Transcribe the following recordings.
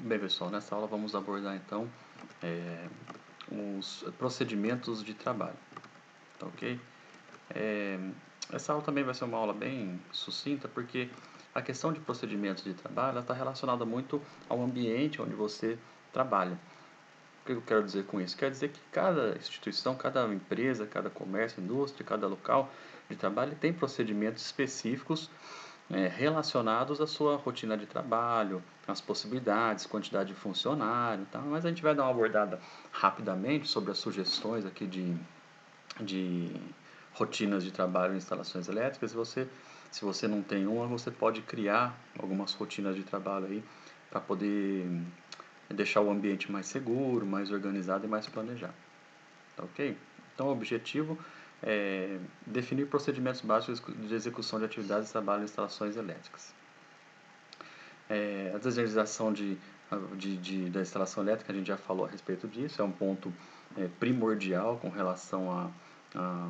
Bem, pessoal, nessa aula vamos abordar então eh, os procedimentos de trabalho, tá ok? Eh, Essa aula também vai ser uma aula bem sucinta, porque a questão de procedimentos de trabalho está relacionada muito ao ambiente onde você trabalha. O que eu quero dizer com isso? Quer dizer que cada instituição, cada empresa, cada comércio, indústria, cada local de trabalho tem procedimentos específicos relacionados à sua rotina de trabalho, às possibilidades, quantidade de funcionário, tá? Mas a gente vai dar uma abordada rapidamente sobre as sugestões aqui de rotinas de trabalho em instalações elétricas. Se você não tem uma, você pode criar algumas rotinas de trabalho aí para poder deixar o ambiente mais seguro, mais organizado e mais planejado. Tá ok? Então, o objetivo é definir procedimentos básicos de execução de atividades de trabalho em instalações elétricas. A desenharização da instalação elétrica, a gente já falou a respeito disso, é um ponto primordial com relação a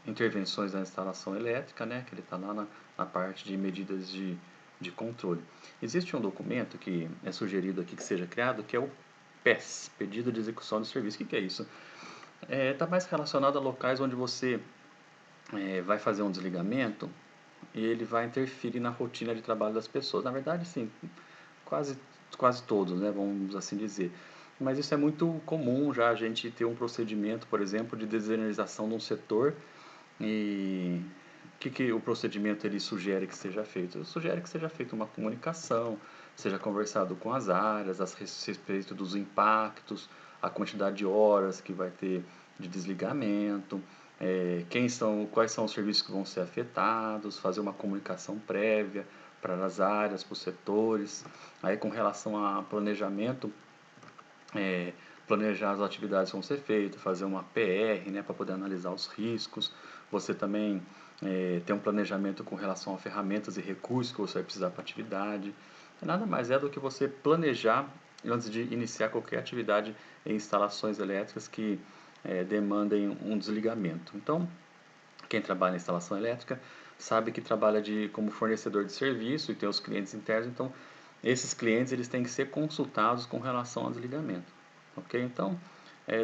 intervenções na instalação elétrica, né, que ele está lá na parte de medidas de controle. Existe um documento que é sugerido aqui que seja criado, que é o PES, Pedido de Execução de Serviço. O que é isso? Está mais relacionado a locais onde você vai fazer um desligamento e ele vai interferir na rotina de trabalho das pessoas. Na verdade, sim, quase, quase todos, né, vamos assim dizer. Mas isso é muito comum já a gente ter um procedimento, por exemplo, de desenerização de um setor. E que o procedimento ele sugere que seja feito? Ele sugere que seja feita uma comunicação, seja conversado com as áreas a respeito dos impactos, a quantidade de horas que vai ter de desligamento, quais são os serviços que vão ser afetados, fazer uma comunicação prévia para as áreas, para os setores. Aí, com relação a planejamento, é, planejar as atividades que vão ser feitas, fazer uma PR, né, para poder analisar os riscos. Você também tem um planejamento com relação a ferramentas e recursos que você vai precisar para a atividade. Nada mais é do que você planejar antes de iniciar qualquer atividade em instalações elétricas que demandem um desligamento. Então, quem trabalha em instalação elétrica sabe que trabalha como fornecedor de serviço e tem os clientes internos, então esses clientes eles têm que ser consultados com relação ao desligamento. Ok? Então,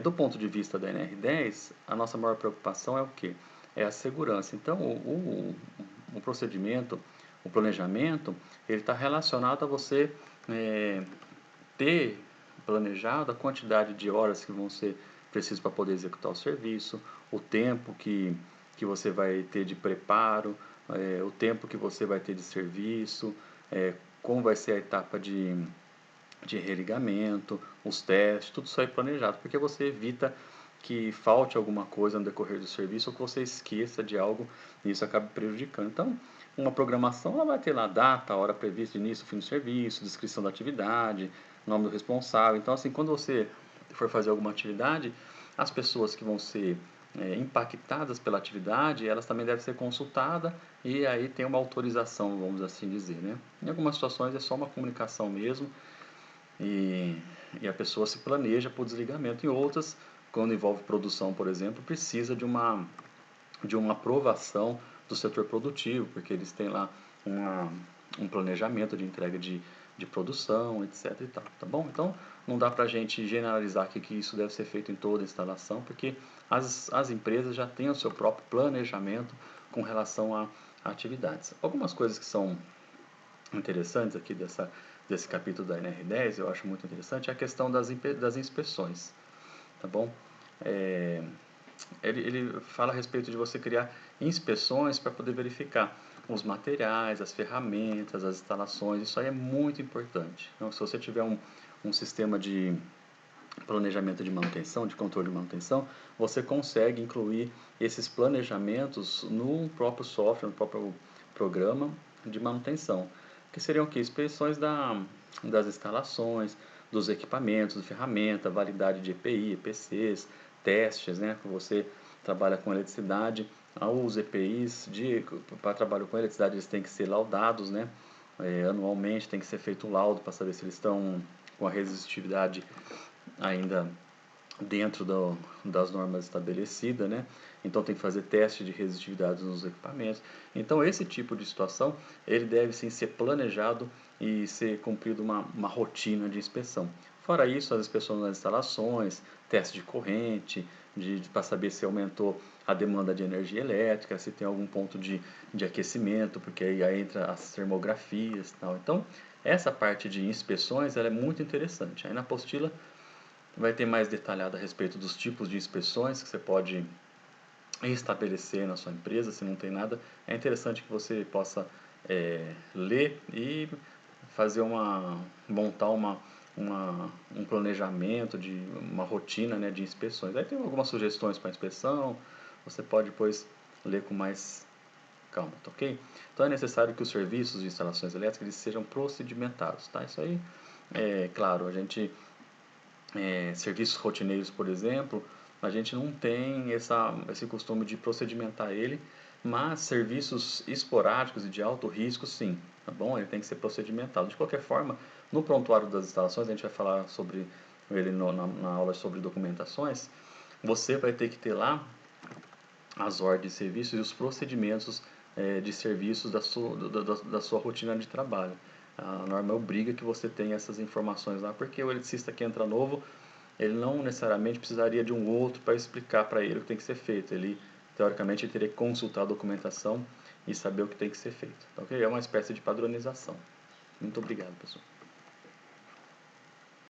do ponto de vista da NR10, a nossa maior preocupação é o quê? É a segurança. Então, o procedimento, o planejamento, ele está relacionado a você ter planejado a quantidade de horas que vão ser precisas para poder executar o serviço, o tempo que você vai ter de preparo, o tempo que você vai ter de serviço, como vai ser a etapa de religamento, os testes, tudo isso aí planejado, porque você evita que falte alguma coisa no decorrer do serviço ou que você esqueça de algo e isso acaba prejudicando. Então, uma programação ela vai ter lá data, hora prevista, início, fim do serviço, descrição da atividade, nome do responsável. Então, assim, quando você for fazer alguma atividade, as pessoas que vão ser impactadas pela atividade, elas também devem ser consultadas e aí tem uma autorização, vamos assim dizer, né? Em algumas situações é só uma comunicação mesmo, e, e a pessoa se planeja para o desligamento. Em outras, quando envolve produção, por exemplo, precisa de uma aprovação do setor produtivo, porque eles têm lá uma, um planejamento de entrega de produção, etc. E tal, tá bom? Então, não dá para a gente generalizar aqui que isso deve ser feito em toda a instalação, porque as empresas já têm o seu próprio planejamento com relação a atividades. Algumas coisas que são interessantes aqui desse capítulo da NR10, eu acho muito interessante, é a questão das inspeções, tá bom? É, ele fala a respeito de você criar inspeções para poder verificar os materiais, as ferramentas, as instalações, isso aí é muito importante. Então, se você tiver um sistema de planejamento de manutenção, de controle de manutenção, você consegue incluir esses planejamentos no próprio software, no próprio programa de manutenção, que seriam o quê? Inspeções das instalações, dos equipamentos, de ferramenta, validade de EPI, EPCs, testes, né? Você trabalha com eletricidade, os EPIs para trabalho com eletricidade eles têm que ser laudados, né? Anualmente tem que ser feito um laudo para saber se eles estão com a resistividade ainda dentro das normas estabelecidas, né? Então tem que fazer teste de resistividade nos equipamentos. Então esse tipo de situação, ele deve sim ser planejado e ser cumprido uma rotina de inspeção. Fora isso, as inspeções nas instalações, teste de corrente, para saber se aumentou a demanda de energia elétrica, se tem algum ponto de aquecimento, porque aí entra as termografias e tal. Então, essa parte de inspeções ela é muito interessante. Aí na apostila vai ter mais detalhado a respeito dos tipos de inspeções que você pode estabelecer na sua empresa, se não tem nada. É interessante que você possa ler e fazer montar um planejamento, uma rotina, né, de inspeções. Aí tem algumas sugestões para inspeção, você pode depois ler com mais calma, tá ok? Então é necessário que os serviços de instalações elétricas eles sejam procedimentados, tá? Isso aí, claro, a gente serviços rotineiros, por exemplo, a gente não tem esse costume de procedimentar ele, mas serviços esporádicos e de alto risco, sim, tá bom? Ele tem que ser procedimentado. De qualquer forma, no prontuário das instalações, a gente vai falar sobre ele na aula sobre documentações, você vai ter que ter lá as ordens de serviços e os procedimentos de serviços da sua rotina de trabalho. A norma obriga que você tenha essas informações lá, porque o eletricista que entra novo, ele não necessariamente precisaria de um outro para explicar para ele o que tem que ser feito. Ele, teoricamente, ele teria que consultar a documentação e saber o que tem que ser feito. Tá, ok? É uma espécie de padronização. Muito obrigado, pessoal.